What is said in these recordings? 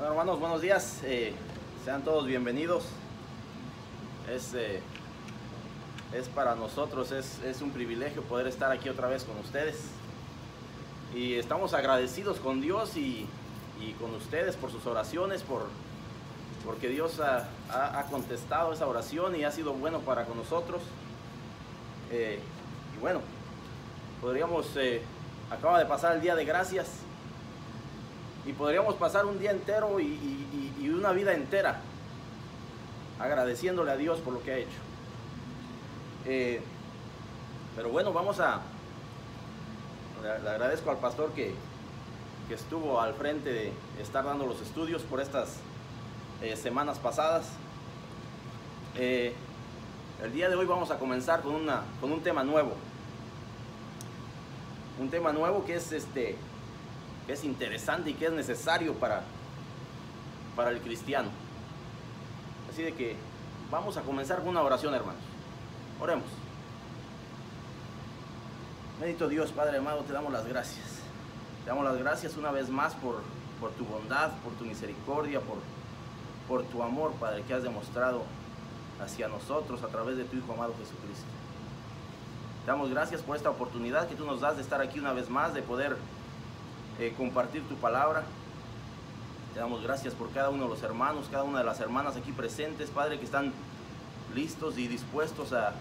Bueno, hermanos, buenos días. Sean todos bienvenidos. Es para nosotros, es un privilegio poder estar aquí otra vez con ustedes. Y estamos agradecidos con Dios y con ustedes por sus oraciones, porque Dios ha contestado esa oración y ha sido bueno para con nosotros. Y bueno, acaba de pasar el Día de Gracias. Y podríamos pasar un día entero y una vida entera agradeciéndole a Dios por lo que ha hecho. Pero bueno, le agradezco al pastor que estuvo al frente de estar dando los estudios por estas semanas pasadas. El día de hoy vamos a comenzar con un tema nuevo. Un tema nuevo que es interesante y que es necesario para el cristiano. Así de que vamos a comenzar con una oración, hermanos. Oremos. Bendito Dios, Padre amado, te damos las gracias. Te damos las gracias una vez más por tu bondad, por tu misericordia, por tu amor, Padre, que has demostrado hacia nosotros a través de tu Hijo amado Jesucristo. Te damos gracias por esta oportunidad que tú nos das de estar aquí una vez más, de poder compartir tu palabra. Te damos gracias por cada uno de los hermanos, cada una de las hermanas aquí presentes, Padre, que están listos y dispuestos a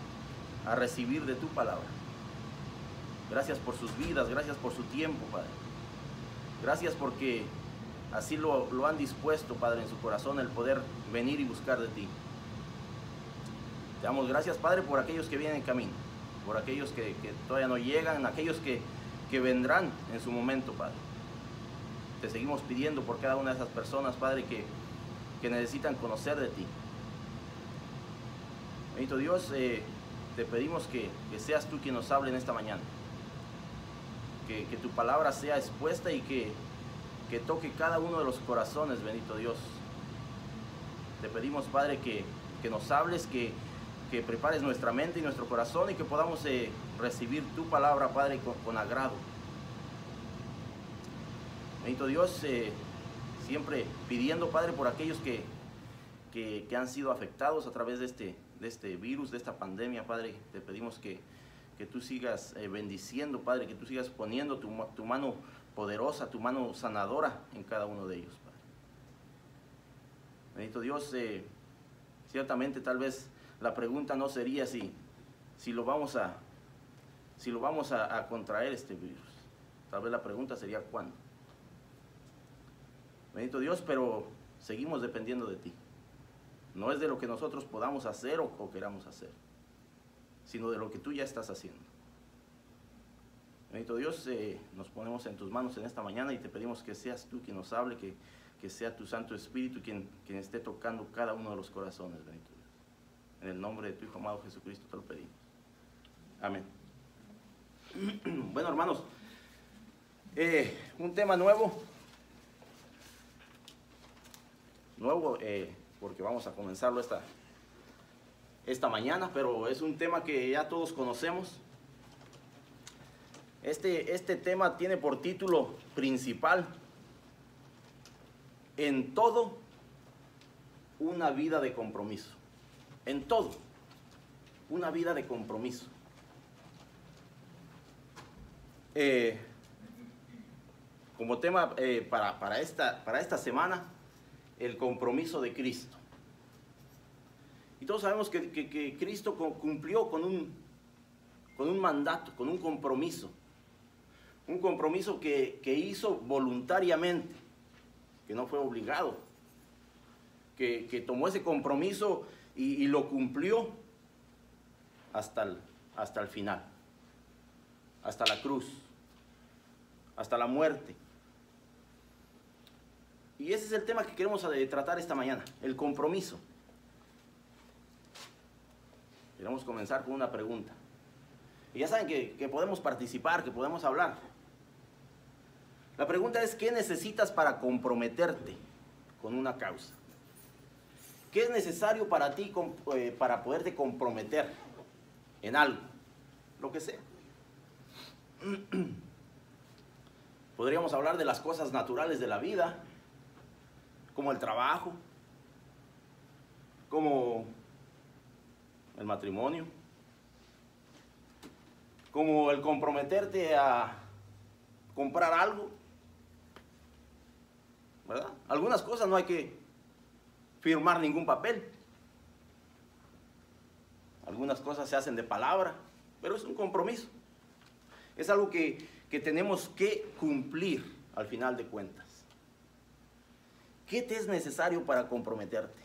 recibir de tu palabra. Gracias por sus vidas, gracias por su tiempo, Padre. Gracias porque así lo han dispuesto, Padre, en su corazón, el poder venir y buscar de ti. Te damos gracias, Padre, por aquellos que vienen en camino, por aquellos que todavía no llegan, aquellos que vendrán en su momento, Padre. Te seguimos pidiendo por cada una de esas personas, Padre, que necesitan conocer de ti. Bendito Dios, te pedimos que seas tú quien nos hable en esta mañana. Que tu palabra sea expuesta y que toque cada uno de los corazones, bendito Dios. Te pedimos, Padre, que nos hables, que prepares nuestra mente y nuestro corazón y que podamos recibir tu palabra, Padre, con agrado. Bendito Dios, siempre pidiendo, Padre, por aquellos que han sido afectados a través de este virus, de esta pandemia, Padre. Te pedimos que tú sigas bendiciendo, Padre, que tú sigas poniendo tu mano poderosa, tu mano sanadora en cada uno de ellos, Padre. Bendito Dios, ciertamente tal vez la pregunta no sería si lo vamos a contraer este virus. Tal vez la pregunta sería cuándo. Bendito Dios, pero seguimos dependiendo de ti. No es de lo que nosotros podamos hacer o queramos hacer, sino de lo que tú ya estás haciendo. Bendito Dios, nos ponemos en tus manos en esta mañana y te pedimos que seas tú quien nos hable, que sea tu Santo Espíritu quien esté tocando cada uno de los corazones, bendito Dios. En el nombre de tu Hijo amado Jesucristo te lo pedimos. Amén. Bueno, hermanos, un tema nuevo, porque vamos a comenzarlo esta mañana, pero es un tema que ya todos conocemos. Este tema tiene por título principal: en todo, una vida de compromiso. En todo, una vida de compromiso. Como tema para esta semana, el compromiso de Cristo. Y todos sabemos que Cristo cumplió con un mandato, con un compromiso que hizo voluntariamente, que no fue obligado, que tomó ese compromiso y lo cumplió hasta el final, hasta la cruz, hasta la muerte. Y ese es el tema que queremos tratar esta mañana, el compromiso. Queremos comenzar con una pregunta. Y ya saben que podemos participar, que podemos hablar. La pregunta es: ¿qué necesitas para comprometerte con una causa? ¿Qué es necesario para ti para poderte comprometer en algo? Lo que sea. Podríamos hablar de las cosas naturales de la vida. como el trabajo, como el matrimonio, como el comprometerte a comprar algo, ¿verdad? Algunas cosas no hay que firmar ningún papel. Algunas cosas se hacen de palabra, pero es un compromiso. Es algo que tenemos que cumplir al final de cuentas. ¿Qué te es necesario para comprometerte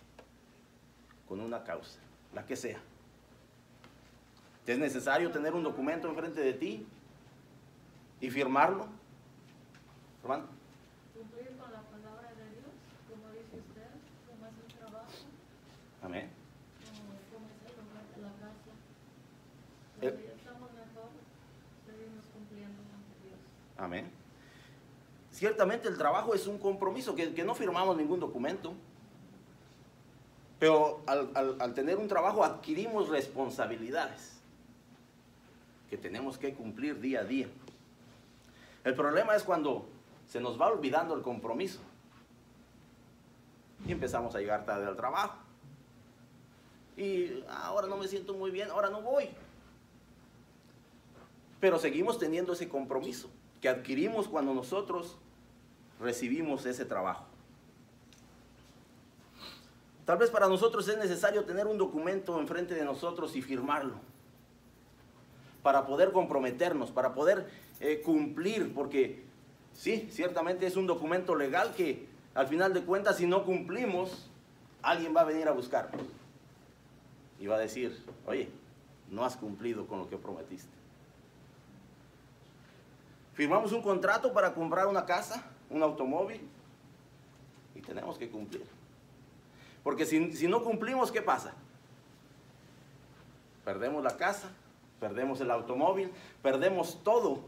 con una causa, la que sea? ¿Te es necesario tener un documento enfrente de ti y firmarlo? Hermano. Cumplir con la palabra de Dios, como dice usted, como es el trabajo. Amén. Como es el lugar de la casa. Donde estamos mejor, seguimos cumpliendo ante Dios. Amén. Ciertamente el trabajo es un compromiso, que no firmamos ningún documento. Pero al tener un trabajo adquirimos responsabilidades que tenemos que cumplir día a día. El problema es cuando se nos va olvidando el compromiso y empezamos a llegar tarde al trabajo. Y ahora no me siento muy bien, ahora no voy. Pero seguimos teniendo ese compromiso que adquirimos cuando nosotros recibimos ese trabajo. Tal vez para nosotros es necesario tener un documento enfrente de nosotros y firmarlo para poder comprometernos, para poder cumplir, porque sí, ciertamente es un documento legal que al final de cuentas, si no cumplimos, alguien va a venir a buscarnos y va a decir, oye, no has cumplido con lo que prometiste. Firmamos un contrato para comprar una casa, un automóvil, y tenemos que cumplir. Porque si no cumplimos, ¿qué pasa? Perdemos la casa, perdemos el automóvil, perdemos todo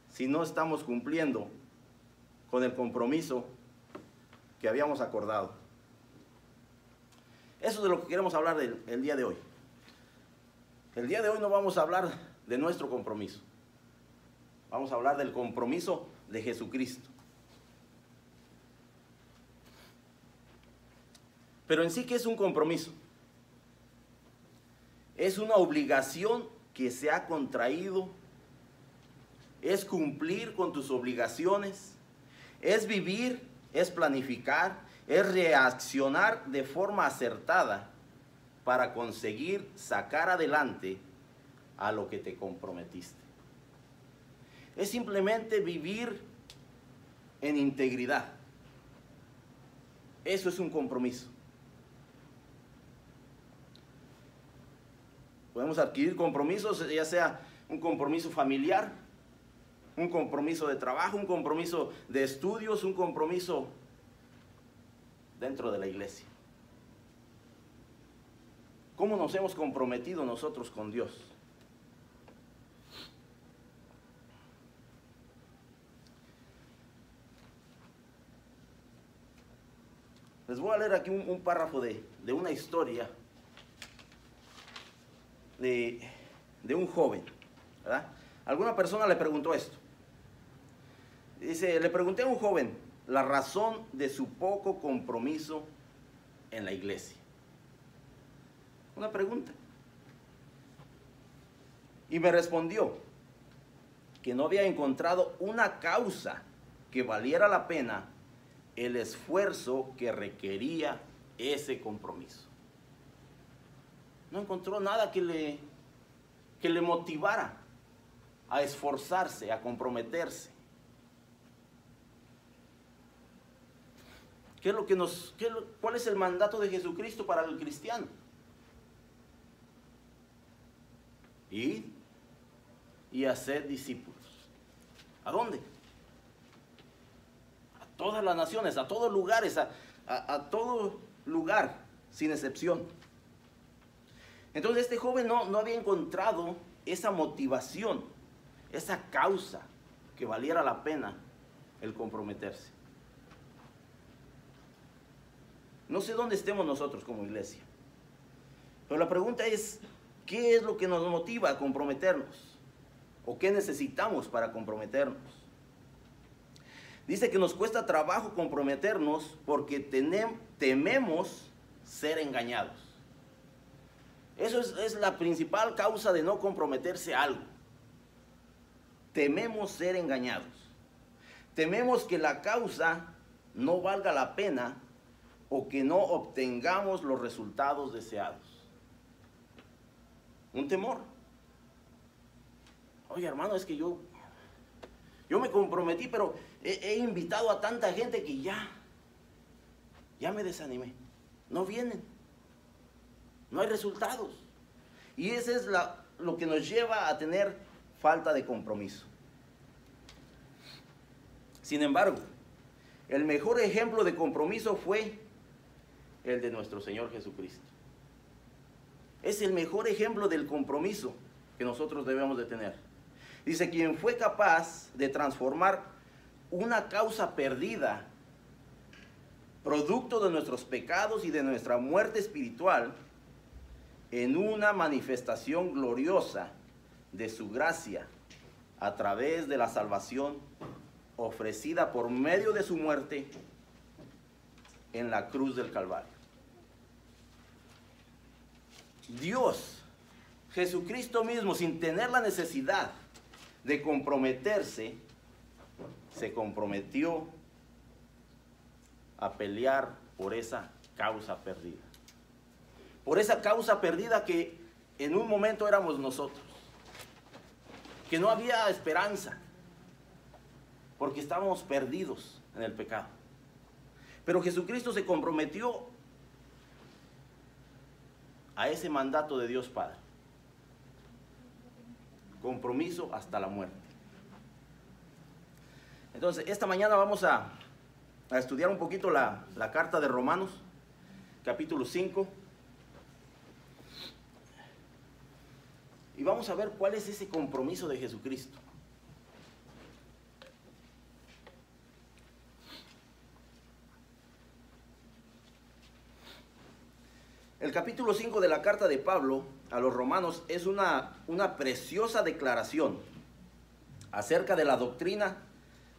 si no estamos cumpliendo con el compromiso que habíamos acordado. Eso es de lo que queremos hablar el día de hoy. El día de hoy no vamos a hablar de nuestro compromiso. Vamos a hablar del compromiso de Jesucristo. Pero en sí, ¿qué es un compromiso? Es una obligación que se ha contraído, es cumplir con tus obligaciones, es vivir, es planificar, es reaccionar de forma acertada para conseguir sacar adelante a lo que te comprometiste. Es simplemente vivir en integridad. Eso es un compromiso. Podemos adquirir compromisos, ya sea un compromiso familiar, un compromiso de trabajo, un compromiso de estudios, un compromiso dentro de la iglesia. ¿Cómo nos hemos comprometido nosotros con Dios? Les voy a leer aquí un párrafo de una historia de un joven, ¿verdad? Alguna persona le preguntó esto. Dice, le pregunté a un joven la razón de su poco compromiso en la iglesia. Una pregunta. Y me respondió que no había encontrado una causa que valiera la pena el esfuerzo que requería ese compromiso. No encontró nada que le motivara a esforzarse, a comprometerse. ¿Cuál es el mandato de Jesucristo para el cristiano? Ir y hacer discípulos. ¿A dónde? A todas las naciones, a todos lugares, a todo lugar, sin excepción. Entonces este joven no había encontrado esa motivación, esa causa que valiera la pena el comprometerse. No sé dónde estemos nosotros como iglesia, pero la pregunta es, ¿qué es lo que nos motiva a comprometernos? ¿O qué necesitamos para comprometernos? Dice que nos cuesta trabajo comprometernos porque tememos ser engañados. Eso es la principal causa de no comprometerse a algo. Tememos ser engañados. Tememos que la causa no valga la pena o que no obtengamos los resultados deseados. Un temor. Oye, hermano, es que yo me comprometí, pero he invitado a tanta gente que ya me desanimé. No vienen. No hay resultados. Y ese es lo que nos lleva a tener falta de compromiso. Sin embargo, el mejor ejemplo de compromiso fue el de nuestro Señor Jesucristo. Es el mejor ejemplo del compromiso que nosotros debemos de tener. Dice, quien fue capaz de transformar una causa perdida, producto de nuestros pecados y de nuestra muerte espiritual, en una manifestación gloriosa de su gracia a través de la salvación ofrecida por medio de su muerte en la cruz del Calvario. Dios, Jesucristo mismo, sin tener la necesidad de comprometerse, se comprometió a pelear por esa causa perdida. Por esa causa perdida que en un momento éramos nosotros. Que no había esperanza. Porque estábamos perdidos en el pecado. Pero Jesucristo se comprometió a ese mandato de Dios Padre. Compromiso hasta la muerte. Entonces, esta mañana vamos a estudiar un poquito la carta de Romanos, capítulo 5. Y vamos a ver cuál es ese compromiso de Jesucristo. El capítulo 5 de la carta de Pablo a los romanos es una preciosa declaración acerca de la doctrina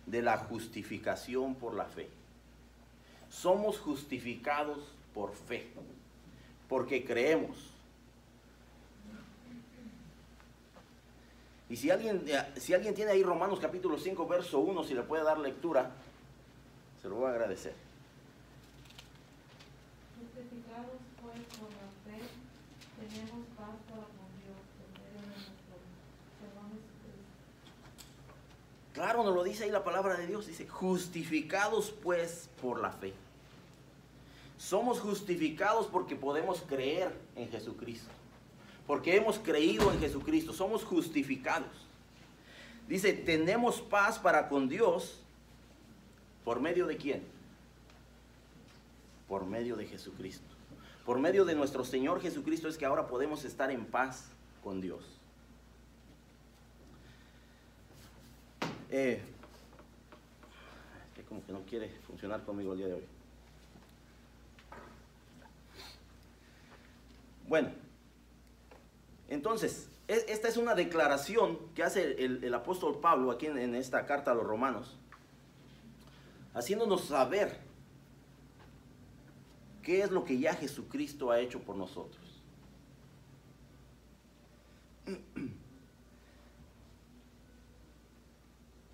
de la justificación por la fe. Somos justificados por fe, porque creemos. Y si alguien tiene ahí Romanos capítulo 5, verso 1, si le puede dar lectura, se lo voy a agradecer. Justificados pues por la fe, tenemos paz para con Dios por medio de nuestro Señor Jesucristo. Claro, nos lo dice ahí la palabra de Dios, dice, justificados pues por la fe. Somos justificados porque podemos creer en Jesucristo. Porque hemos creído en Jesucristo, somos justificados. Dice, tenemos paz para con Dios, ¿por medio de quién? Por medio de Jesucristo. Por medio de nuestro Señor Jesucristo es que ahora podemos estar en paz con Dios. Es como que no quiere funcionar conmigo el día de hoy. Bueno, entonces, esta es una declaración que hace el apóstol Pablo aquí en esta carta a los romanos, haciéndonos saber qué es lo que ya Jesucristo ha hecho por nosotros.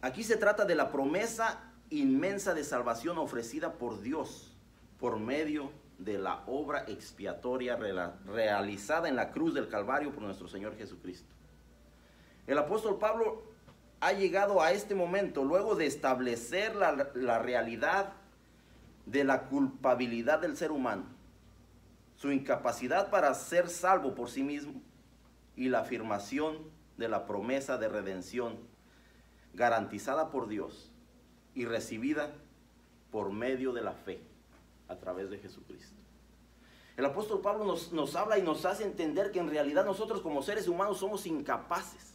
Aquí se trata de la promesa inmensa de salvación ofrecida por Dios por medio de la obra expiatoria realizada en la cruz del Calvario por nuestro Señor Jesucristo. El apóstol Pablo ha llegado a este momento luego de establecer la realidad de la culpabilidad del ser humano, su incapacidad para ser salvo por sí mismo y la afirmación de la promesa de redención garantizada por Dios y recibida por medio de la fe a través de Jesucristo. El apóstol Pablo nos habla y nos hace entender que en realidad nosotros como seres humanos somos incapaces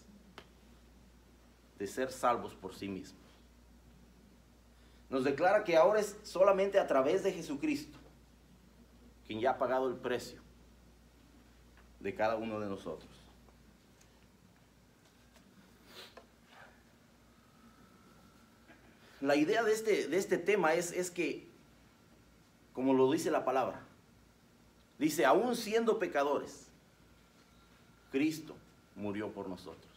de ser salvos por sí mismos. Nos declara que ahora es solamente a través de Jesucristo quien ya ha pagado el precio de cada uno de nosotros. La idea de este tema es que, como lo dice la palabra, dice, aún siendo pecadores, Cristo murió por nosotros.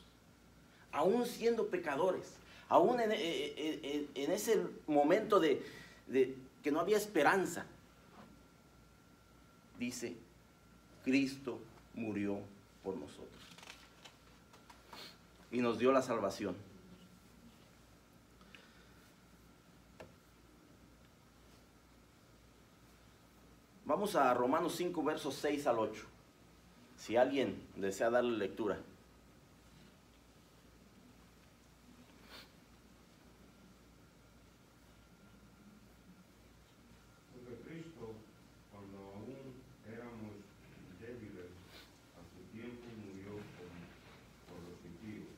Aún siendo pecadores, aún en ese momento de que no había esperanza, dice, Cristo murió por nosotros y nos dio la salvación. Vamos a Romanos 5, versos 6 al 8. Si alguien desea darle lectura. Porque Cristo, cuando aún éramos débiles, a su tiempo murió por los impíos.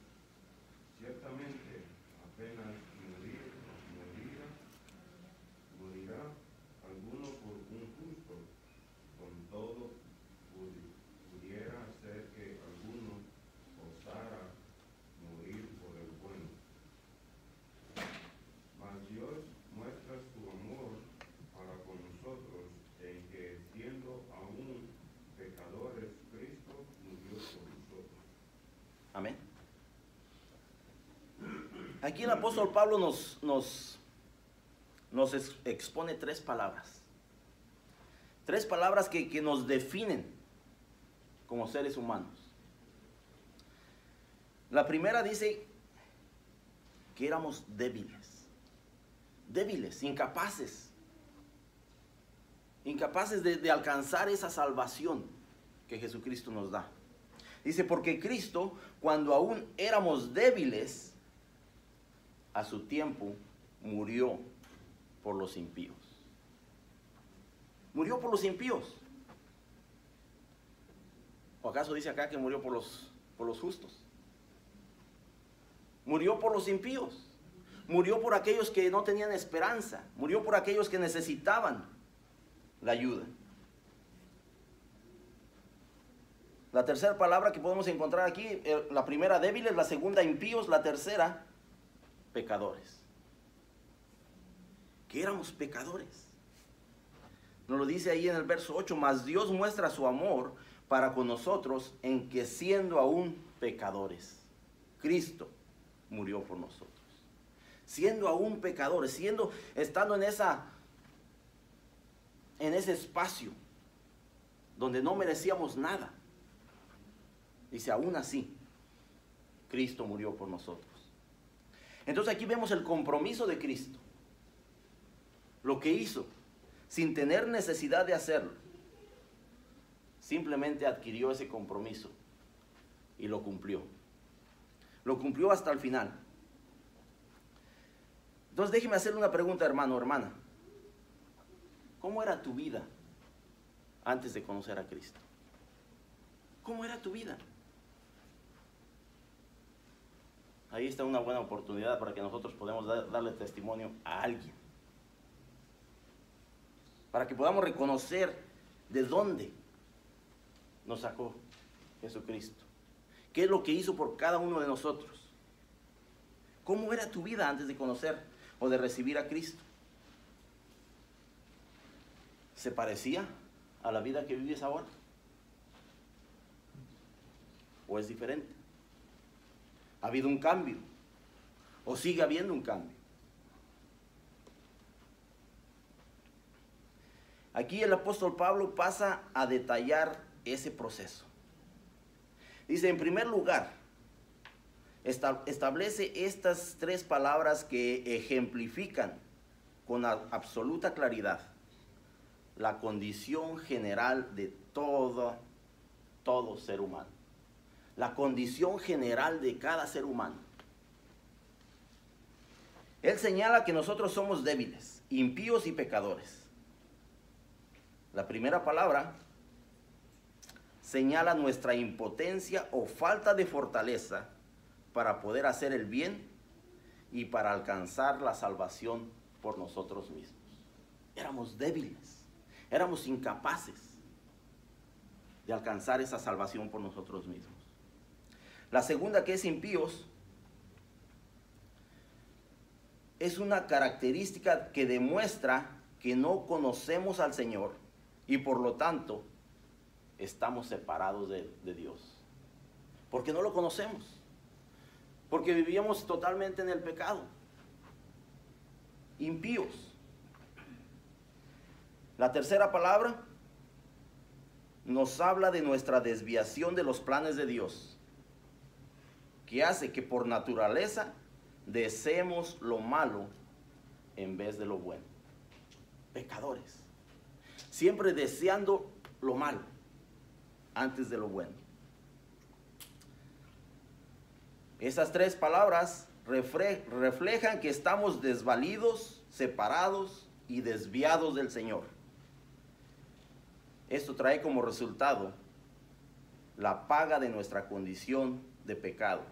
Ciertamente, apenas morirá alguno por un justo, con todo pudiera ser que alguno osara morir por el bueno. Mas Dios muestra su amor para con nosotros en que, siendo aún pecadores, Cristo murió por nosotros. Amén. Aquí el apóstol Pablo nos expone tres palabras. Tres palabras que nos definen como seres humanos. La primera dice que éramos débiles, incapaces de alcanzar esa salvación que Jesucristo nos da. Dice, porque Cristo, cuando aún éramos débiles, a su tiempo murió por los impíos. Murió por los impíos. ¿O acaso dice acá que murió por los justos? Murió por los impíos. Murió por aquellos que no tenían esperanza. Murió por aquellos que necesitaban la ayuda. La tercera palabra que podemos encontrar aquí, la primera débiles, la segunda impíos, la tercera pecadores. Que éramos pecadores. Nos lo dice ahí en el verso 8, mas Dios muestra su amor para con nosotros en que, siendo aún pecadores, Cristo murió por nosotros. Siendo aún pecadores, estando en ese espacio donde no merecíamos nada. Dice, aún así, Cristo murió por nosotros. Entonces aquí vemos el compromiso de Cristo. Lo que hizo, sin tener necesidad de hacerlo, simplemente adquirió ese compromiso y lo cumplió. Lo cumplió hasta el final. Entonces déjeme hacerle una pregunta, hermano o hermana. ¿Cómo era tu vida antes de conocer a Cristo? ¿Cómo era tu vida? Ahí está una buena oportunidad para que nosotros podamos darle testimonio a alguien. Para que podamos reconocer de dónde nos sacó Jesucristo. ¿Qué es lo que hizo por cada uno de nosotros? ¿Cómo era tu vida antes de conocer o de recibir a Cristo? ¿Se parecía a la vida que vives ahora? ¿O es diferente? ¿Ha habido un cambio? ¿O sigue habiendo un cambio? Aquí el apóstol Pablo pasa a detallar ese proceso. Dice, en primer lugar, establece estas tres palabras que ejemplifican con absoluta claridad la condición general de todo ser humano. La condición general de cada ser humano. Él señala que nosotros somos débiles, impíos y pecadores. La primera palabra señala nuestra impotencia o falta de fortaleza para poder hacer el bien y para alcanzar la salvación por nosotros mismos. Éramos débiles, éramos incapaces de alcanzar esa salvación por nosotros mismos. La segunda, que es impíos, es una característica que demuestra que no conocemos al Señor y por lo tanto estamos separados de Dios. Porque no lo conocemos. Porque vivíamos totalmente en el pecado. Impíos. La tercera palabra nos habla de nuestra desviación de los planes de Dios, que hace que por naturaleza deseemos lo malo en vez de lo bueno. Pecadores, siempre deseando lo malo antes de lo bueno. Esas tres palabras reflejan que estamos desvalidos, separados y desviados del Señor. Esto trae como resultado la paga de nuestra condición de pecado,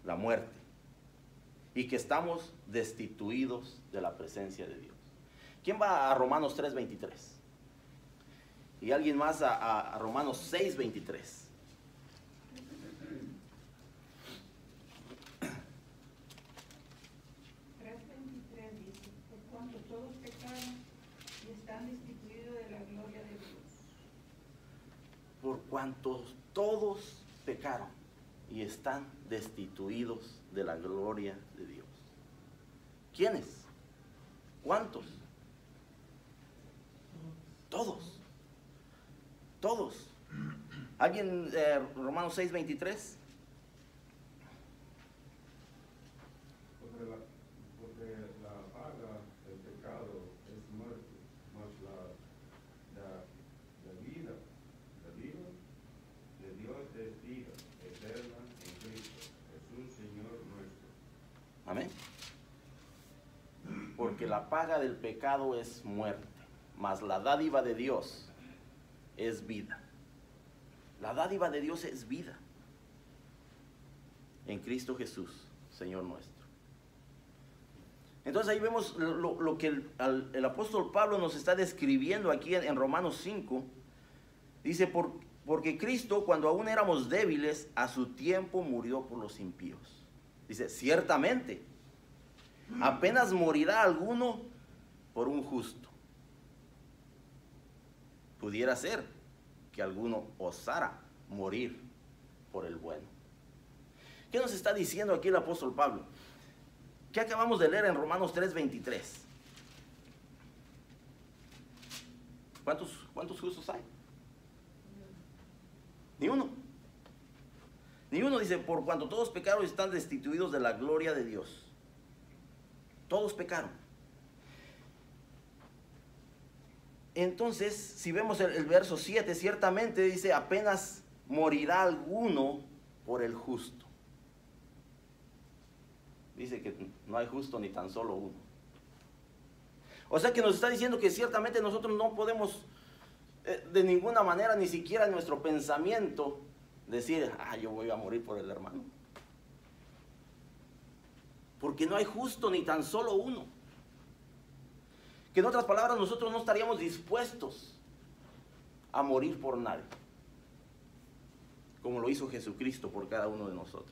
la muerte, y que estamos destituidos de la presencia de Dios. ¿Quién va a Romanos 3:23? Y alguien más a Romanos 6:23. 3:23 dice: por cuanto todos pecaron y están destituidos de la gloria de Dios. Por cuanto todos pecaron y están destituidos de la gloria de Dios. ¿Quiénes? ¿Cuántos? Todos. Todos. ¿Alguien? Romanos 6:23. Porque la paga del pecado es muerte, mas la vida de Dios es vida eterna en Cristo Jesús, Señor nuestro. Amén. Porque la paga del pecado es muerte, mas la dádiva de Dios es vida. La dádiva de Dios es vida en Cristo Jesús, Señor nuestro. Entonces ahí vemos lo que el apóstol Pablo nos está describiendo aquí en Romanos 5. Dice, porque Cristo, cuando aún éramos débiles, a su tiempo murió por los impíos. Dice, ciertamente, apenas morirá alguno por un justo. Pudiera ser que alguno osara morir por el bueno. ¿Qué nos está diciendo aquí el apóstol Pablo? ¿Qué acabamos de leer en Romanos 3:23? ¿Cuántos justos hay? Ni uno. Ni uno. Dice, por cuanto todos pecaron y están destituidos de la gloria de Dios. Todos pecaron. Entonces, si vemos el verso 7, ciertamente dice, apenas morirá alguno por el justo. Dice que no hay justo ni tan solo uno. O sea que nos está diciendo que ciertamente nosotros no podemos de ninguna manera, ni siquiera en nuestro pensamiento, decir, yo voy a morir por el hermano. Porque no hay justo ni tan solo uno. Que en otras palabras, nosotros no estaríamos dispuestos a morir por nadie, como lo hizo Jesucristo por cada uno de nosotros.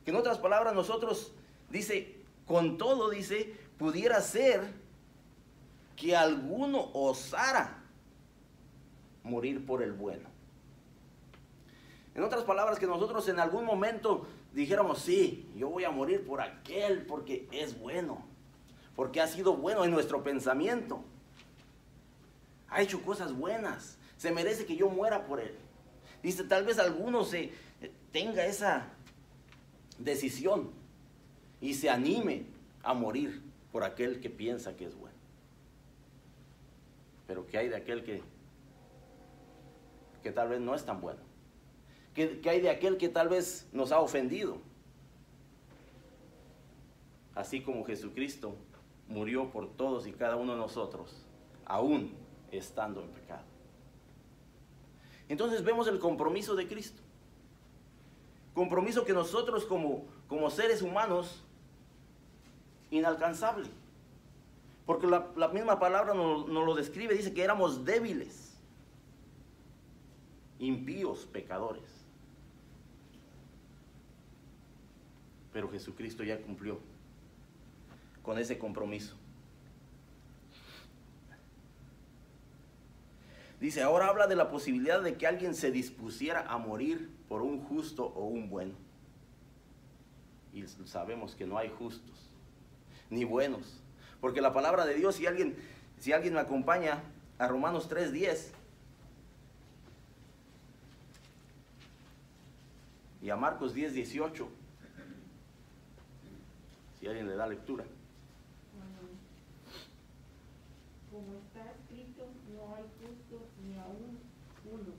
Que en otras palabras, nosotros, dice, con todo, dice, pudiera ser que alguno osara morir por el bueno. En otras palabras, que nosotros en algún momento dijéramos, sí, yo voy a morir por aquel porque es bueno, porque ha sido bueno en nuestro pensamiento, ha hecho cosas buenas, se merece que yo muera por él. Dice, tal vez alguno tenga esa decisión y se anime a morir por aquel que piensa que es bueno. Pero ¿qué hay de aquel que tal vez no es tan bueno? ¿Qué hay de aquel que tal vez nos ha ofendido? Así como Jesucristo murió por todos y cada uno de nosotros, aún estando en pecado. Entonces vemos el compromiso de Cristo. Compromiso que nosotros como seres humanos, inalcanzable. Porque la misma palabra nos lo describe, dice que éramos débiles, impíos, pecadores. Pero Jesucristo ya cumplió con ese compromiso. Dice, ahora habla de la posibilidad de que alguien se dispusiera a morir por un justo o un bueno. Y sabemos que no hay justos ni buenos. Porque la palabra de Dios, si alguien me acompaña a Romanos 3:10 y a Marcos 10:18, si alguien le da lectura. Como está escrito, no hay justo ni aún uno.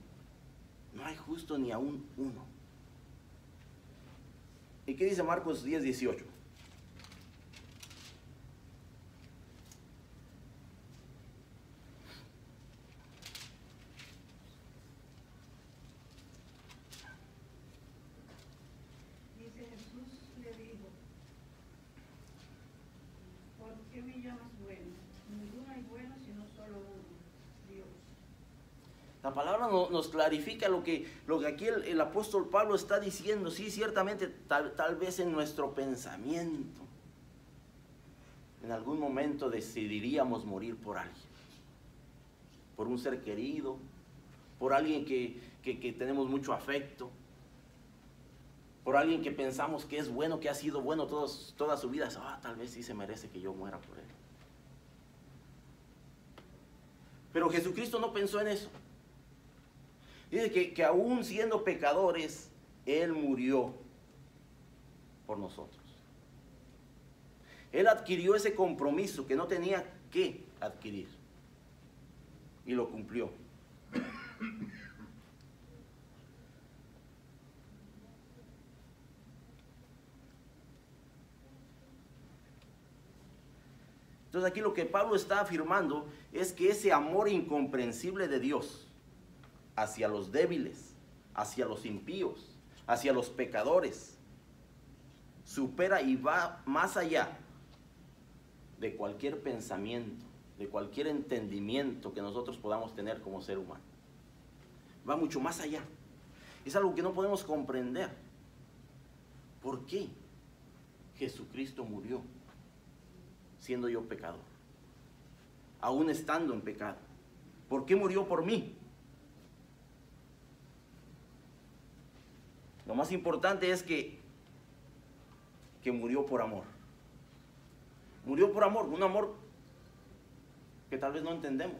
No hay justo ni aún uno. ¿Y qué dice Marcos 10:18? Dice Jesús le dijo, ¿por qué me llamas bueno? Ninguno hay bueno sino solo uno, Dios. La palabra nos clarifica lo que aquí el apóstol Pablo está diciendo. Sí, ciertamente, tal vez en nuestro pensamiento, en algún momento decidiríamos morir por alguien, por un ser querido, por alguien que tenemos mucho afecto, por alguien que pensamos que es bueno, que ha sido bueno toda su vida. Tal vez sí se merece que yo muera por él. Pero Jesucristo no pensó en eso. Dice que aún siendo pecadores, Él murió por nosotros. Él adquirió ese compromiso que no tenía que adquirir. Y lo cumplió. Entonces aquí lo que Pablo está afirmando es que ese amor incomprensible de Dios hacia los débiles, hacia los impíos, hacia los pecadores, supera y va más allá de cualquier pensamiento, de cualquier entendimiento que nosotros podamos tener como ser humano. Va mucho más allá. Es algo que no podemos comprender. ¿Por qué Jesucristo murió siendo yo pecador? Aún estando en pecado. ¿Por qué murió por mí? Lo más importante es que murió por amor. Murió por amor, un amor que tal vez no entendemos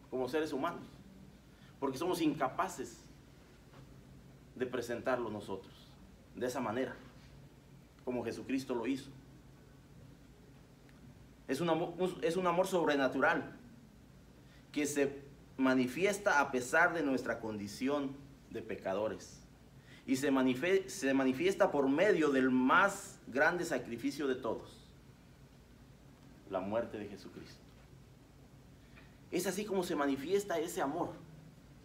como seres humanos, porque somos incapaces de presentarlo nosotros de esa manera, como Jesucristo lo hizo. Es un amor sobrenatural que se manifiesta a pesar de nuestra condición de pecadores. Y se manifiesta por medio del más grande sacrificio de todos, la muerte de Jesucristo. Es así como se manifiesta ese amor,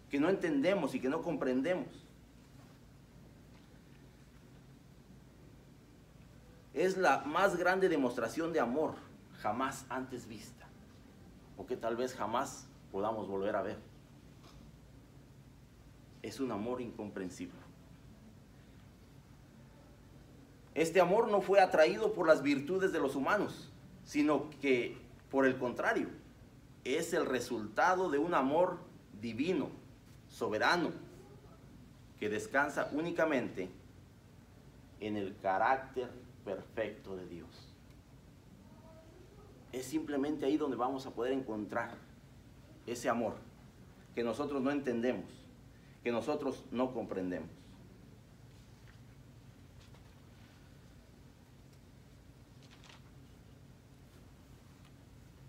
que no entendemos y que no comprendemos. Es la más grande demostración de amor jamás antes vista, o que tal vez jamás podamos volver a ver. Es un amor incomprensible. Este amor no fue atraído por las virtudes de los humanos, sino que, por el contrario, es el resultado de un amor divino, soberano, que descansa únicamente en el carácter perfecto de Dios. Es simplemente ahí donde vamos a poder encontrar ese amor que nosotros no entendemos, que nosotros no comprendemos.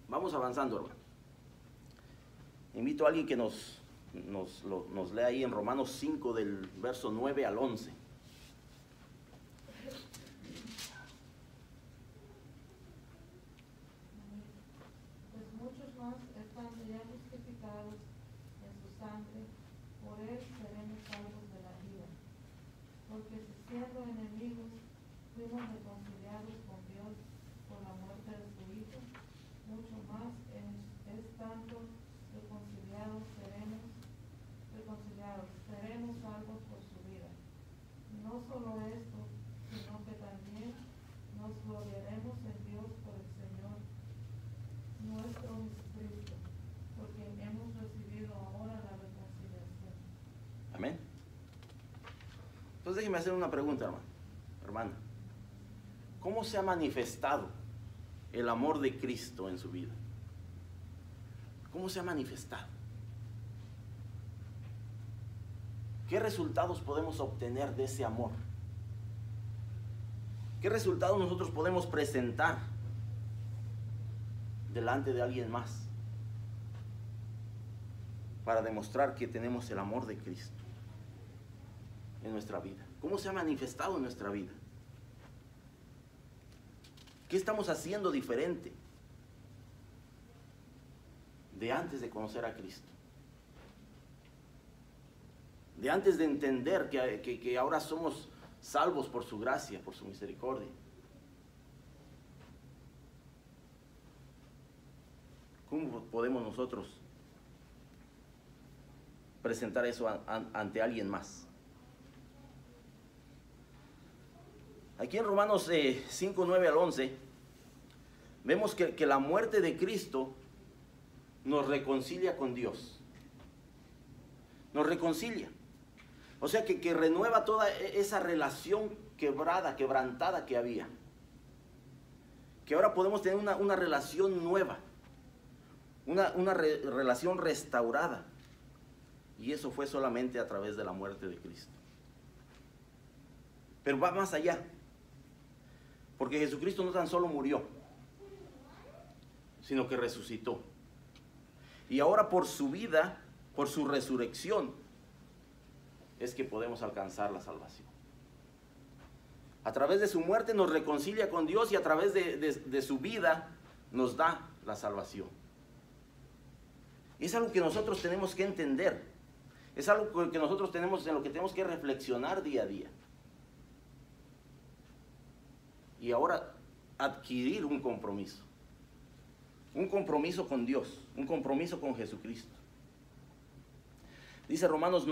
Vamos avanzando, hermano. Invito a alguien que nos lea ahí en Romanos 5 del verso 9 al 11. Pues muchos más estando ya justificados en su sangre, por él seremos salvos de la ira. Porque si siendo enemigos fuimos reconciliados con Dios por la muerte de su Hijo, mucho más estando reconciliados seremos salvos por su vida. Entonces déjeme hacer una pregunta, hermano, hermana. ¿Cómo se ha manifestado el amor de Cristo en su vida? ¿Cómo se ha manifestado? ¿Qué resultados podemos obtener de ese amor? ¿Qué resultados nosotros podemos presentar delante de alguien más para demostrar que tenemos el amor de Cristo en nuestra vida? ¿Cómo se ha manifestado en nuestra vida? ¿Qué estamos haciendo diferente de antes de conocer a Cristo? De antes de entender que ahora somos salvos por su gracia, por su misericordia. ¿Cómo podemos nosotros presentar eso ante alguien más? Aquí en Romanos 5, 9 al 11, vemos que la muerte de Cristo nos reconcilia con Dios. Nos reconcilia. O sea que renueva toda esa relación quebrantada que había. Que ahora podemos tener una relación nueva. Una relación restaurada. Y eso fue solamente a través de la muerte de Cristo. Pero va más allá. Porque Jesucristo no tan solo murió, sino que resucitó. Y ahora por su vida, por su resurrección, es que podemos alcanzar la salvación. A través de su muerte nos reconcilia con Dios y a través de su vida nos da la salvación. Y es algo que nosotros tenemos que entender. Es algo que nosotros tenemos, en lo que tenemos que reflexionar día a día. Y ahora adquirir un compromiso. Un compromiso con Dios, un compromiso con Jesucristo. Dice Romanos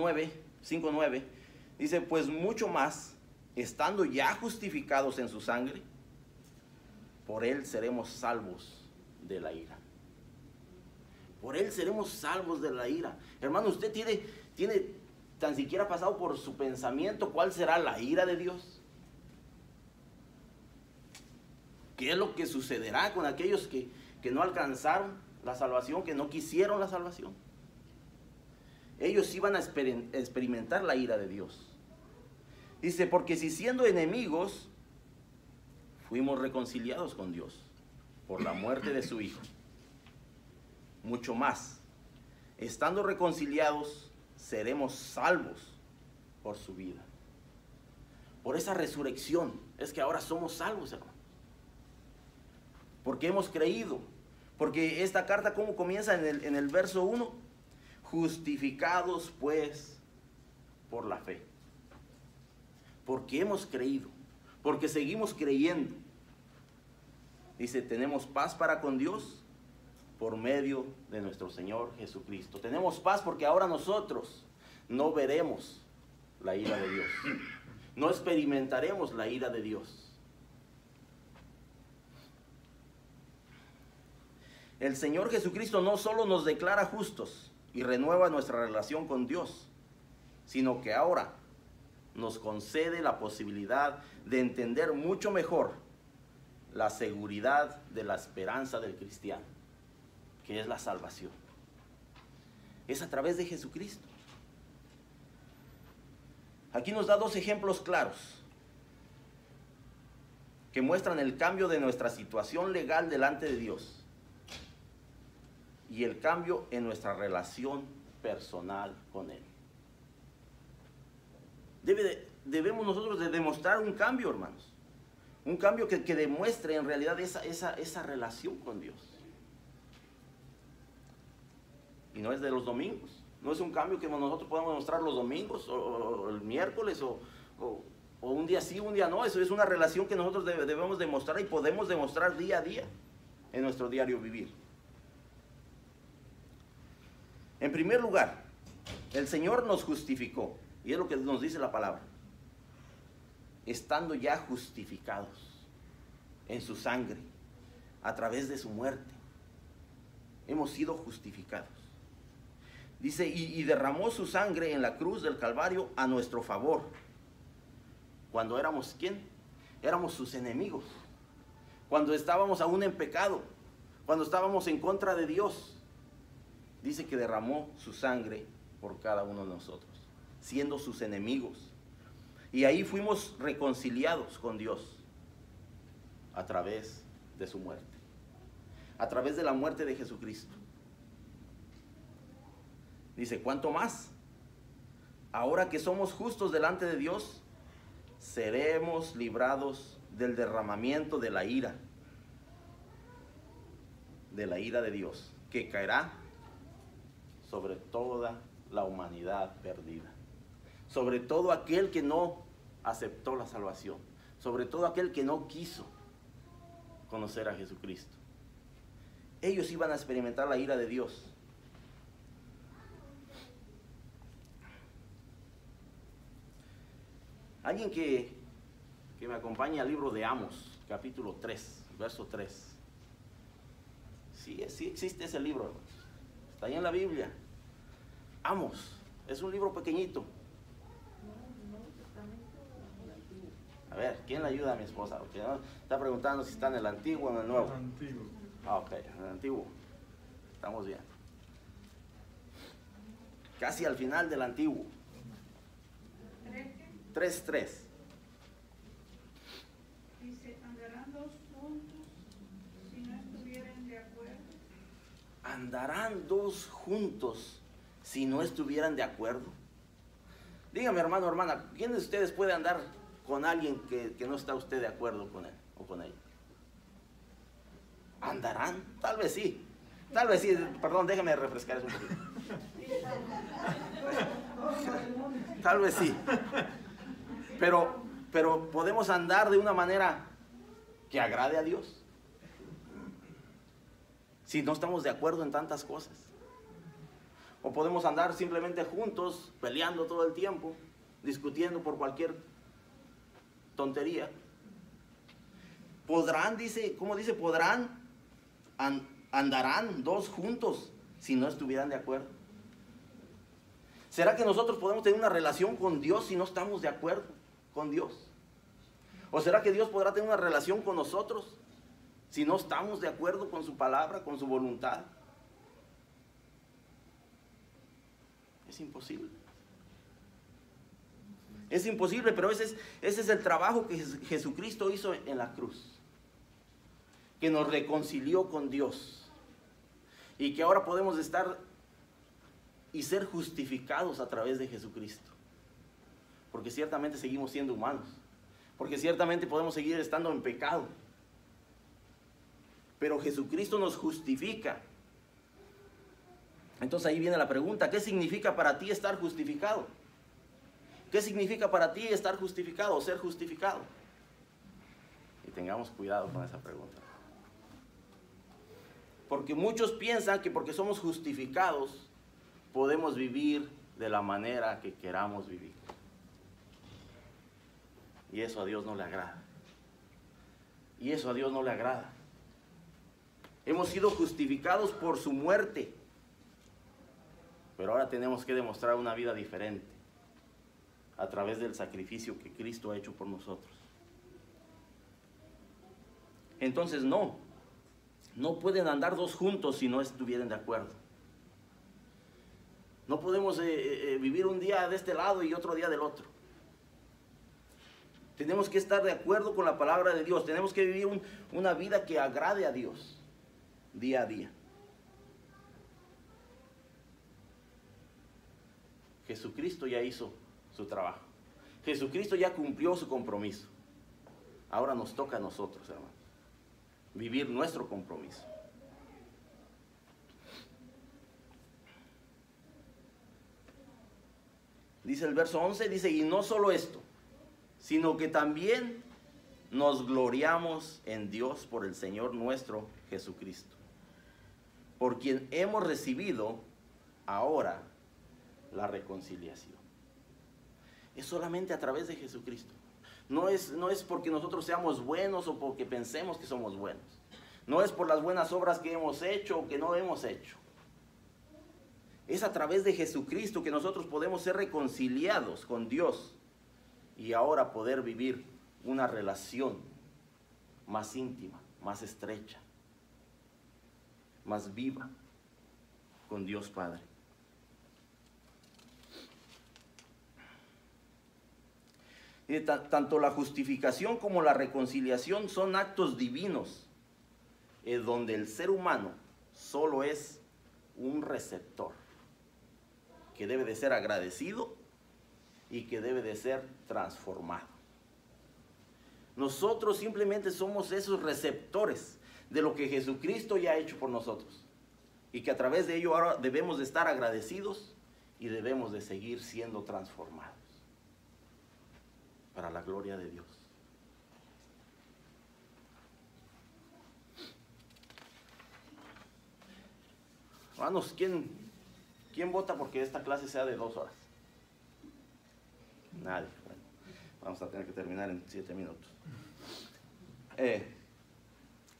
5, 9, dice, pues mucho más, estando ya justificados en su sangre, por él seremos salvos de la ira. Por él seremos salvos de la ira. Hermano, ¿usted tiene tan siquiera pasado por su pensamiento cuál será la ira de Dios? ¿Qué es lo que sucederá con aquellos que no alcanzaron la salvación, que no quisieron la salvación? Ellos iban a experimentar la ira de Dios. Dice, porque si siendo enemigos, fuimos reconciliados con Dios por la muerte de su Hijo. Mucho más, estando reconciliados, seremos salvos por su vida. Por esa resurrección, es que ahora somos salvos, hermano. Porque hemos creído. Porque esta carta, ¿cómo comienza en el verso 1? Justificados pues por la fe. Porque hemos creído. Porque seguimos creyendo. Dice, tenemos paz para con Dios por medio de nuestro Señor Jesucristo. Tenemos paz porque ahora nosotros no veremos la ira de Dios. No experimentaremos la ira de Dios. El Señor Jesucristo no solo nos declara justos y renueva nuestra relación con Dios, sino que ahora nos concede la posibilidad de entender mucho mejor la seguridad de la esperanza del cristiano, que es la salvación. Es a través de Jesucristo. Aquí nos da dos ejemplos claros que muestran el cambio de nuestra situación legal delante de Dios y el cambio en nuestra relación personal con Él. Debemos nosotros de demostrar un cambio, hermanos. Un cambio que demuestre en realidad esa relación con Dios. Y no es de los domingos. No es un cambio que nosotros podamos mostrar los domingos o el miércoles o un día sí, un día no. Eso es una relación que nosotros debemos demostrar y podemos demostrar día a día en nuestro diario vivir. En primer lugar, el Señor nos justificó. Y es lo que nos dice la palabra. Estando ya justificados en su sangre, a través de su muerte, hemos sido justificados. Dice, y derramó su sangre en la cruz del Calvario a nuestro favor, Cuando éramos, ¿quién? Éramos sus enemigos. Cuando estábamos aún en pecado. Cuando estábamos en contra de Dios. Dice que derramó su sangre por cada uno de nosotros, siendo sus enemigos. Y ahí fuimos reconciliados con Dios a través de su muerte. A través de la muerte de Jesucristo. Dice, ¿cuánto más? Ahora que somos justos delante de Dios, seremos librados del derramamiento de la ira de Dios, que caerá sobre toda la humanidad perdida, sobre todo aquel que no aceptó la salvación, sobre todo aquel que no quiso conocer a Jesucristo. Ellos iban a experimentar la ira de Dios. Alguien que me acompañe al libro de Amos, capítulo 3, verso 3. Sí existe ese libro, hermanos. Está ahí en la Biblia. Amos, es un libro pequeñito. A ver, ¿quién le ayuda a mi esposa? Porque no, está preguntando si está en el antiguo o en el nuevo. El antiguo. Ah, ok, en el antiguo. Estamos bien. Casi al final del antiguo. 3:3. Dice, ¿andarán dos juntos si no estuvieran de acuerdo? ¿Andarán dos juntos si no estuvieran de acuerdo? Dígame, hermano, hermana, ¿quién de ustedes puede andar con alguien que no está usted de acuerdo con él o con ella? ¿Andarán? Tal vez sí. Tal vez sí. Perdón, déjeme refrescar eso un poquito. Tal vez sí. Pero podemos andar de una manera que agrade a Dios. Si no estamos de acuerdo en tantas cosas. O podemos andar simplemente juntos, peleando todo el tiempo, discutiendo por cualquier tontería. Podrán, dice, ¿cómo dice? Podrán, andarán dos juntos si no estuvieran de acuerdo. ¿Será que nosotros podemos tener una relación con Dios si no estamos de acuerdo con Dios? ¿O será que Dios podrá tener una relación con nosotros si no estamos de acuerdo con su palabra, con su voluntad? Es imposible. Es imposible, pero ese es el trabajo que Jesucristo hizo en la cruz. Que nos reconcilió con Dios. Y que ahora podemos estar y ser justificados a través de Jesucristo. Porque ciertamente seguimos siendo humanos. Porque ciertamente podemos seguir estando en pecado. Pero Jesucristo nos justifica. Entonces ahí viene la pregunta, ¿qué significa para ti estar justificado? ¿Qué significa para ti estar justificado o ser justificado? Y tengamos cuidado con esa pregunta. Porque muchos piensan que porque somos justificados podemos vivir de la manera que queramos vivir. Y eso a Dios no le agrada. Y eso a Dios no le agrada. Hemos sido justificados por su muerte. Pero ahora tenemos que demostrar una vida diferente a través del sacrificio que Cristo ha hecho por nosotros. Entonces no pueden andar dos juntos si no estuvieran de acuerdo. No podemos vivir un día de este lado y otro día del otro. Tenemos que estar de acuerdo con la palabra de Dios. Tenemos que vivir una vida que agrade a Dios día a día. Jesucristo ya hizo su trabajo. Jesucristo ya cumplió su compromiso. Ahora nos toca a nosotros, hermanos, vivir nuestro compromiso. Dice el verso 11, dice, y no solo esto, sino que también nos gloriamos en Dios por el Señor nuestro Jesucristo, por quien hemos recibido ahora la reconciliación. Es solamente a través de Jesucristo. No es porque nosotros seamos buenos o porque pensemos que somos buenos. No es por las buenas obras que hemos hecho o que no hemos hecho. Es a través de Jesucristo que nosotros podemos ser reconciliados con Dios y ahora poder vivir una relación más íntima, más estrecha, más viva con Dios Padre. Y tanto la justificación como la reconciliación son actos divinos, donde el ser humano solo es un receptor, que debe de ser agradecido y que debe de ser transformado. Nosotros simplemente somos esos receptores de lo que Jesucristo ya ha hecho por nosotros, y que a través de ello ahora debemos de estar agradecidos y debemos de seguir siendo transformados para la gloria de Dios. Hermanos, ¿quién vota porque esta clase sea de 2 horas? Nadie. Bueno, vamos a tener que terminar en 7 minutos.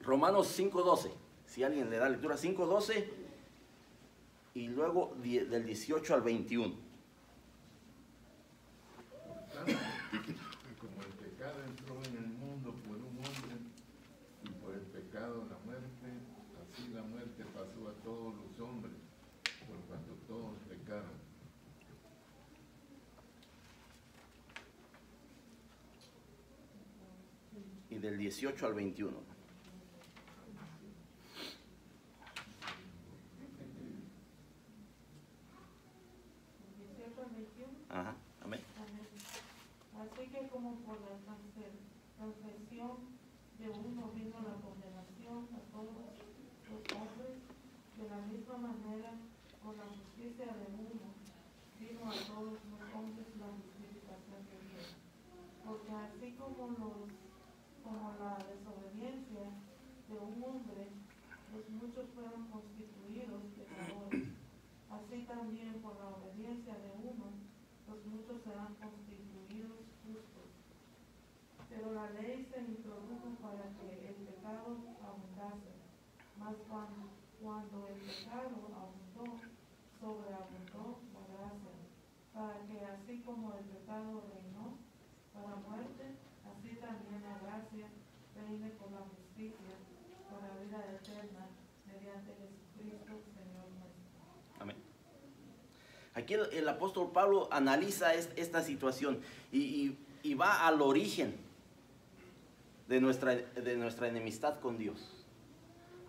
Romanos 5:12. Si alguien le da lectura, 5:12 y luego del 18 al 21. Como el pecado entró en el mundo por un hombre y por el pecado la muerte, así la muerte pasó a todos los hombres, por cuanto todos pecaron. Y del 18 al 21. Ajá, amén. Así que como por la transgresión de uno vino la condenación a todos los hombres, de la misma manera por la justicia de uno vino a todos los hombres la justificación de Dios. Porque así como la desobediencia de un hombre, los muchos fueron constituidos pecadores, así también por la obediencia de uno, los muchos serán constituidos justos. Pero la ley se introdujo para que el pecado abundase, mas cuando el pecado abundó, sobreabundó la gracia, para que así como el pecado reinó para muerte, así también la gracia reine por la justicia para vida eterna mediante Jesucristo, Señor nuestro. Amén. Aquí el apóstol Pablo analiza esta situación y va al origen de nuestra enemistad con Dios,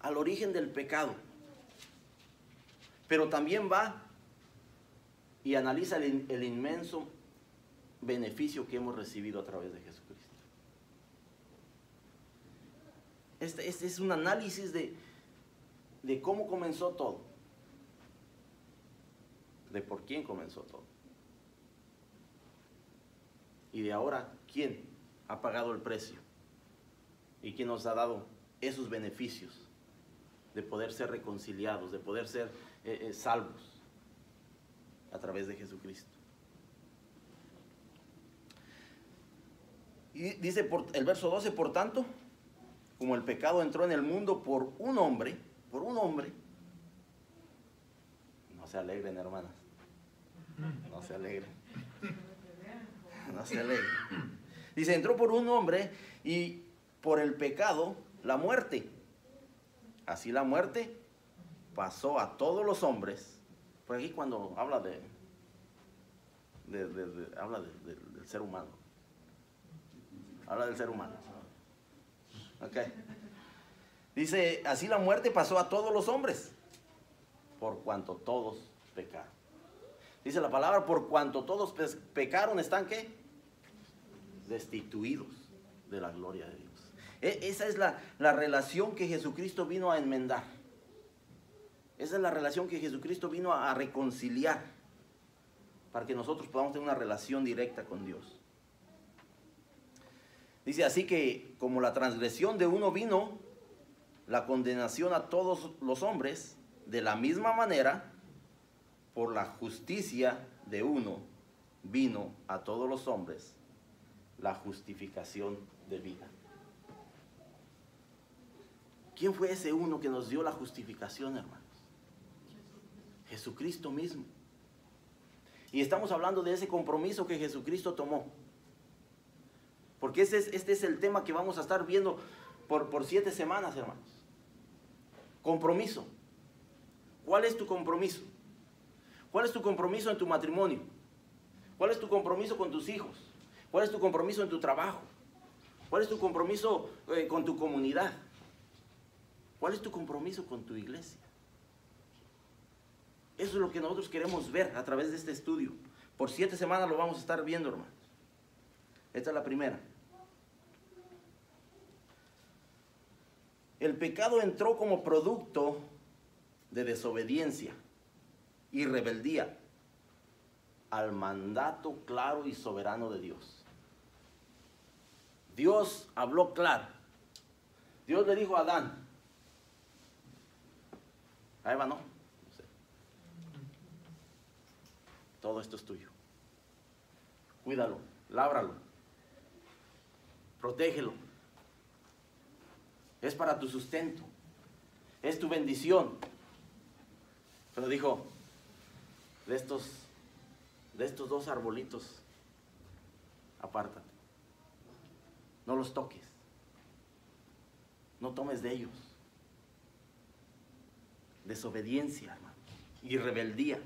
al origen del pecado. Pero también va y analiza el inmenso beneficio que hemos recibido a través de Jesucristo. Este es un análisis de cómo comenzó todo, de por quién comenzó todo, y de ahora quién ha pagado el precio y quién nos ha dado esos beneficios de poder ser reconciliados, de poder ser salvos a través de Jesucristo. Y dice el verso 12, por tanto, como el pecado entró en el mundo por un hombre, no se alegren, hermanas, no se alegren, no se alegren. Dice, entró por un hombre y por el pecado la muerte. Así la muerte pasó a todos los hombres. Por aquí cuando habla habla del ser humano. Habla del ser humano. Ok. Dice, así la muerte pasó a todos los hombres, por cuanto todos pecaron. Dice la palabra, por cuanto todos pecaron, ¿están qué? Destituidos de la gloria de Dios. Esa es la relación que Jesucristo vino a enmendar. Esa es la relación que Jesucristo vino a reconciliar, para que nosotros podamos tener una relación directa con Dios. Dice, así que como la transgresión de uno vino, la condenación a todos los hombres, de la misma manera, por la justicia de uno vino a todos los hombres la justificación de vida. ¿Quién fue ese uno que nos dio la justificación, hermanos? Jesucristo mismo. Y estamos hablando de ese compromiso que Jesucristo tomó Porque este es el tema que vamos a estar viendo por 7 semanas, hermanos. Compromiso. ¿Cuál es tu compromiso? ¿Cuál es tu compromiso en tu matrimonio? ¿Cuál es tu compromiso con tus hijos? ¿Cuál es tu compromiso en tu trabajo? ¿Cuál es tu compromiso con tu comunidad? ¿Cuál es tu compromiso con tu iglesia? Eso es lo que nosotros queremos ver a través de este estudio. Por 7 semanas lo vamos a estar viendo, hermanos. Esta es la primera. El pecado entró como producto de desobediencia y rebeldía al mandato claro y soberano de Dios. Dios habló claro. Dios le dijo a Adán, a Eva no sé, todo esto es tuyo. Cuídalo, lábralo, protégelo. Es para tu sustento, es tu bendición. Pero dijo, de estos 2 arbolitos, apártate. No los toques. No tomes de ellos. Desobediencia, hermano, y rebeldía.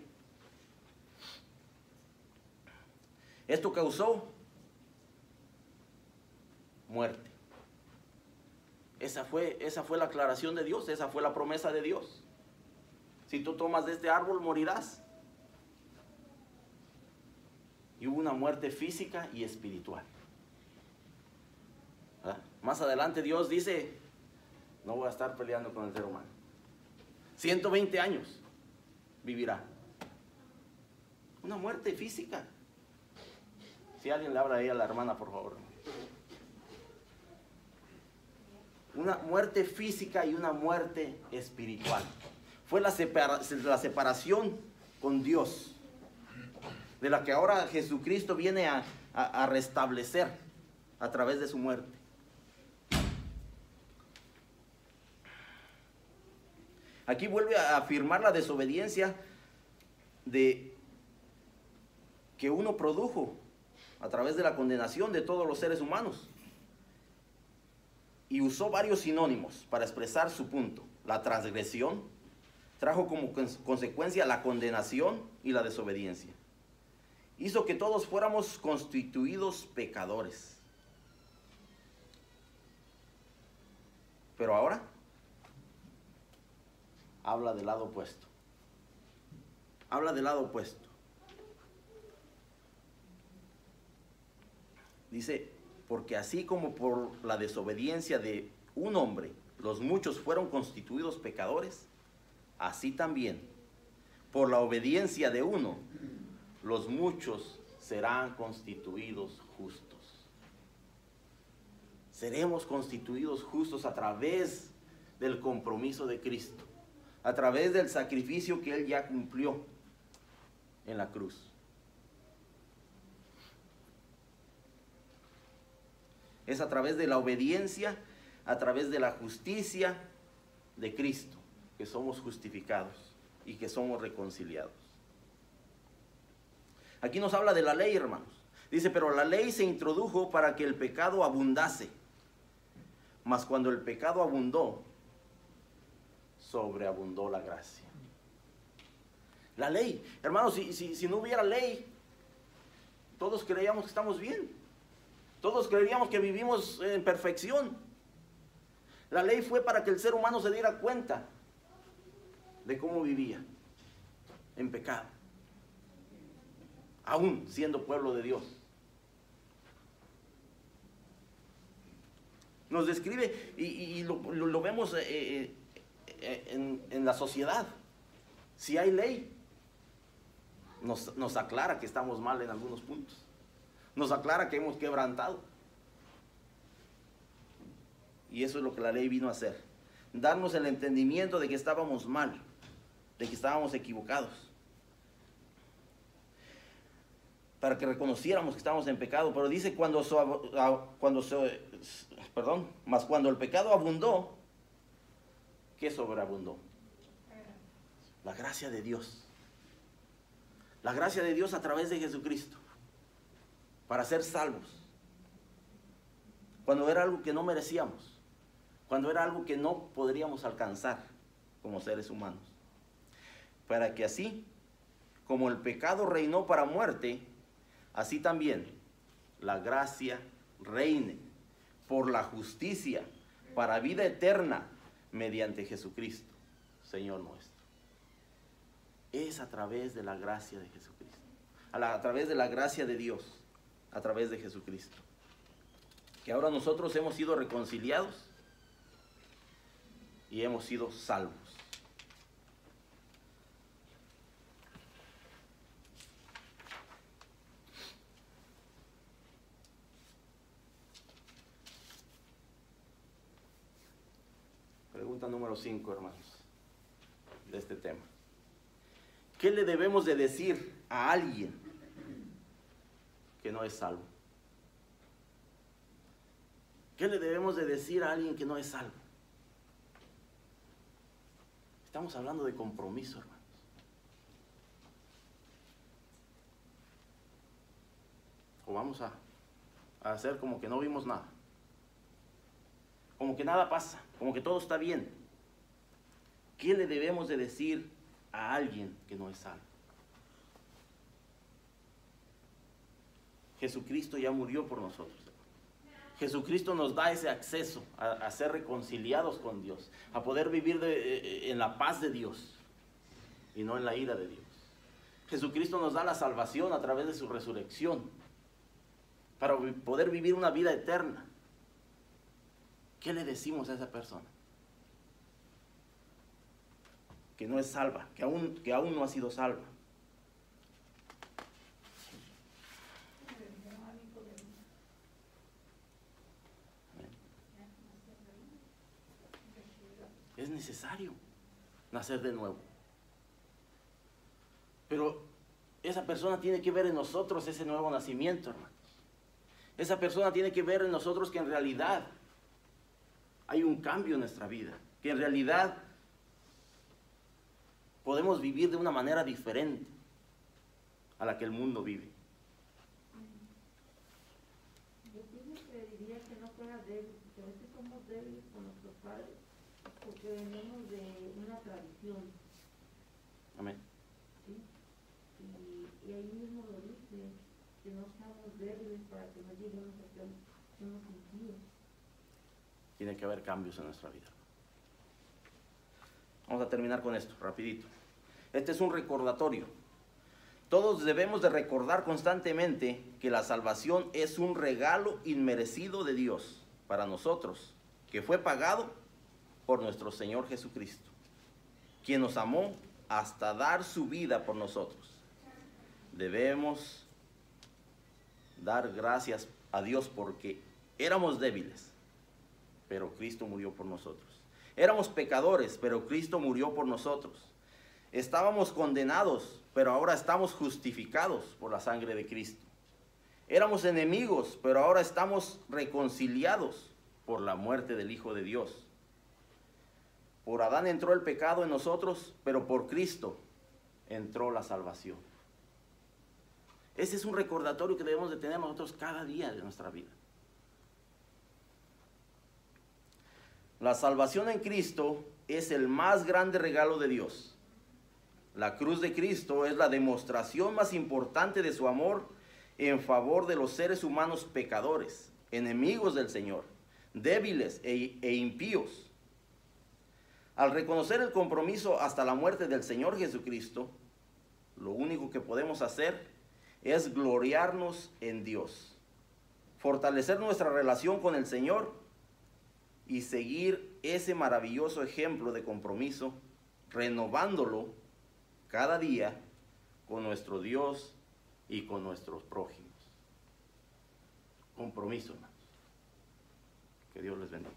Esto causó muerte. Esa fue la aclaración de Dios, esa fue la promesa de Dios. Si tú tomas de este árbol, morirás. Y hubo una muerte física y espiritual. ¿Verdad? Más adelante Dios dice, no voy a estar peleando con el ser humano. 120 años vivirá. Una muerte física. Si alguien le habla ahí a la hermana, por favor. Una muerte física y una muerte espiritual. Fue la separación con Dios, de la que ahora Jesucristo viene a restablecer a través de su muerte. Aquí vuelve a afirmar la desobediencia que uno produjo a través de la condenación de todos los seres humanos. Y usó varios sinónimos para expresar su punto. La transgresión trajo como consecuencia la condenación y la desobediencia. Hizo que todos fuéramos constituidos pecadores. Pero ahora habla del lado opuesto. Habla del lado opuesto. Dice, porque así como por la desobediencia de un hombre los muchos fueron constituidos pecadores, así también por la obediencia de uno los muchos serán constituidos justos. Seremos constituidos justos a través del compromiso de Cristo, a través del sacrificio que Él ya cumplió en la cruz. Es a través de la obediencia, a través de la justicia de Cristo, que somos justificados y que somos reconciliados. Aquí nos habla de la ley, hermanos. Dice, pero la ley se introdujo para que el pecado abundase. Mas cuando el pecado abundó, sobreabundó la gracia. La ley, hermanos, si no hubiera ley, todos creíamos que estamos bien. Todos creíamos que vivimos en perfección. La ley fue para que el ser humano se diera cuenta de cómo vivía en pecado, aún siendo pueblo de Dios. Nos describe y lo vemos en la sociedad. Si hay ley, nos aclara que estamos mal en algunos puntos. Nos aclara que hemos quebrantado. Y eso es lo que la ley vino a hacer. Darnos el entendimiento de que estábamos mal, de que estábamos equivocados. Para que reconociéramos que estábamos en pecado. Pero dice mas cuando el pecado abundó, ¿qué sobreabundó? La gracia de Dios. La gracia de Dios a través de Jesucristo. Para ser salvos. cuando era algo que no merecíamos, cuando era algo que no podríamos alcanzar como seres humanos. Para que así, como el pecado reinó para muerte, así también la gracia reine por la justicia para vida eterna mediante Jesucristo, Señor nuestro. Es a través de la gracia de Jesucristo, a través de la gracia de Dios, a través de Jesucristo, que ahora nosotros hemos sido reconciliados y hemos sido salvos. Pregunta número 5, hermanos, de este tema. ¿Qué le debemos de decir a alguien que no es salvo? ¿Qué le debemos de decir a alguien que no es salvo? Estamos hablando de compromiso, hermanos. O vamos a hacer como que no vimos nada. Como que nada pasa, como que todo está bien. ¿Qué le debemos de decir a alguien que no es salvo? Jesucristo ya murió por nosotros. Jesucristo nos da ese acceso a ser reconciliados con Dios, a poder vivir en la paz de Dios y no en la ira de Dios. Jesucristo nos da la salvación a través de su resurrección para poder vivir una vida eterna. ¿Qué le decimos a esa persona? Que no es salva, que aún no ha sido salva. Es necesario nacer de nuevo. Pero esa persona tiene que ver en nosotros ese nuevo nacimiento, hermanos. Esa persona tiene que ver en nosotros que en realidad hay un cambio en nuestra vida, que en realidad podemos vivir de una manera diferente a la que el mundo vive. Yo diría que no fuera débil, porque a veces somos débiles con nuestros padres, porque venimos de una tradición. Amén. ¿Sí? Y ahí mismo lo dice, que no seamos débiles para que no lleguemos a ser unos impíos. Tiene que haber cambios en nuestra vida. Vamos a terminar con esto, rapidito. Este es un recordatorio. Todos debemos de recordar constantemente que la salvación es un regalo inmerecido de Dios para nosotros, que fue pagado por nuestro Señor Jesucristo, quien nos amó hasta dar su vida por nosotros. Debemos dar gracias a Dios porque éramos débiles, pero Cristo murió por nosotros. Éramos pecadores, pero Cristo murió por nosotros. Estábamos condenados, pero ahora estamos justificados por la sangre de Cristo. Éramos enemigos, pero ahora estamos reconciliados por la muerte del Hijo de Dios. Por Adán entró el pecado en nosotros, pero por Cristo entró la salvación. Ese es un recordatorio que debemos de tener nosotros cada día de nuestra vida. La salvación en Cristo es el más grande regalo de Dios. La cruz de Cristo es la demostración más importante de su amor en favor de los seres humanos pecadores, enemigos del Señor, débiles e impíos. Al reconocer el compromiso hasta la muerte del Señor Jesucristo, lo único que podemos hacer es gloriarnos en Dios, fortalecer nuestra relación con el Señor y seguir ese maravilloso ejemplo de compromiso, renovándolo cada día con nuestro Dios y con nuestros prójimos. Compromiso, hermanos. Que Dios les bendiga.